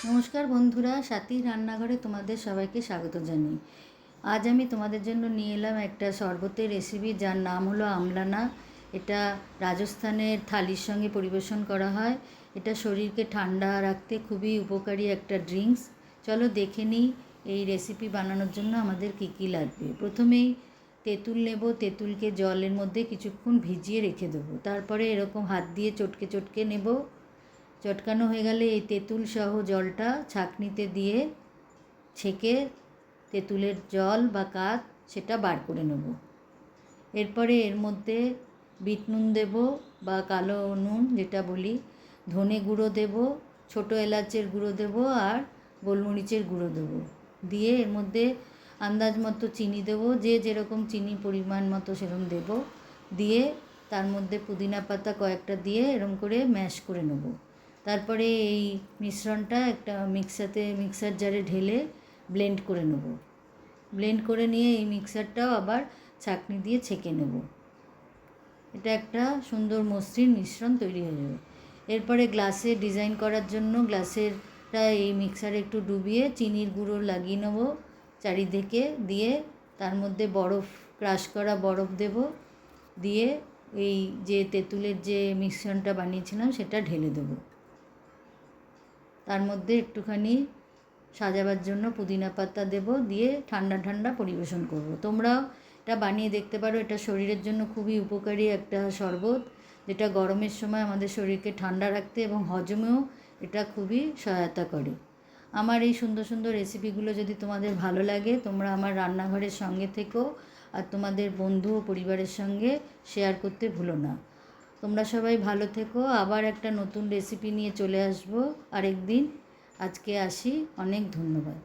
নমস্কার বন্ধুরা, সাথীর রান্নাঘরে তোমাদের সবাইকে স্বাগত জানাই। আজ আমি তোমাদের জন্য নিয়ে এলাম একটা শরবতের রেসিপি, যার নাম হলো আমলানা। এটা রাজস্থানের থালির সঙ্গে পরিবেশন করা হয়। এটা শরীরকে ঠান্ডা রাখতে খুবই উপকারী একটা ড্রিঙ্কস। চলো দেখে নিই এই রেসিপি বানানোর জন্য আমাদের কী কী লাগবে। প্রথমেই তেঁতুল নেব। তেঁতুলকে জলের মধ্যে কিছুক্ষণ ভিজিয়ে রেখে দেবো। তারপরে এরকম হাত দিয়ে চটকে চটকে নেব। চটকানো হয়ে গেলে এই তেঁতুল সহ জলটা ছাঁকনিতে দিয়ে ছেঁকে তেঁতুলের জল বা কাত সেটা বার করে নেব। এরপরে এর মধ্যে বিট নুন দেব বা কালো নুন যেটা বলি, ধনে গুঁড়ো দেব, ছোটো এলাচের গুঁড়ো দেব আর গোলমরিচের গুঁড়ো দেব। দিয়ে এর মধ্যে আন্দাজ মতো চিনি দেব, যে যেরকম চিনি পরিমাণ মতো সেরকম দেব। দিয়ে তার মধ্যে পুদিনা পাতা কয়েকটা দিয়ে এরম করে ম্যাশ করে নেব। তারপরে এই মিশ্রণটা একটা মিক্সার জারে ঢেলে ব্লেন্ড করে নেব। ব্লেন্ড করে নিয়ে এই মিক্সারটাও আবার ছাঁকনি দিয়ে ছেঁকে নেব। এটা একটা সুন্দর মসৃণ মিশ্রণ তৈরি হয়ে যাবে। এরপরে গ্লাসে ডিজাইন করার জন্য গ্লাসেরটা এই মিক্সারে একটু ডুবিয়ে চিনির গুঁড়ো লাগিয়ে নেব চারিদিকে। দিয়ে তার মধ্যে বরফ, ক্রাশ করা বরফ দেব। দিয়ে এই যে তেঁতুলের যে মিশ্রণটা বানিয়েছিলাম সেটা ঢেলে দেবো। তার মধ্যে একটুখানি সাজাবার জন্য পুদিনা পাতা দেব। দিয়ে ঠান্ডা ঠান্ডা পরিবেশন করব। তোমরাও এটা বানিয়ে দেখতে পারো। এটা শরীরের জন্য খুবই উপকারী একটা শরবত, যেটা গরমের সময় আমাদের শরীরকে ঠান্ডা রাখতে এবং হজমেও এটা খুবই সহায়তা করে। আমার এই সুন্দর সুন্দর রেসিপিগুলো যদি তোমাদের ভালো লাগে, তোমরা আমার রান্নাঘরের সঙ্গে থেকো আর তোমাদের বন্ধু ও পরিবারের সঙ্গে শেয়ার করতে ভুলো না। তোমরা সবাই ভালো থেকো। আবার একটা নতুন রেসিপি নিয়ে চলে আসবো আরেকদিন। আজকে আসি। অনেক ধন্যবাদ।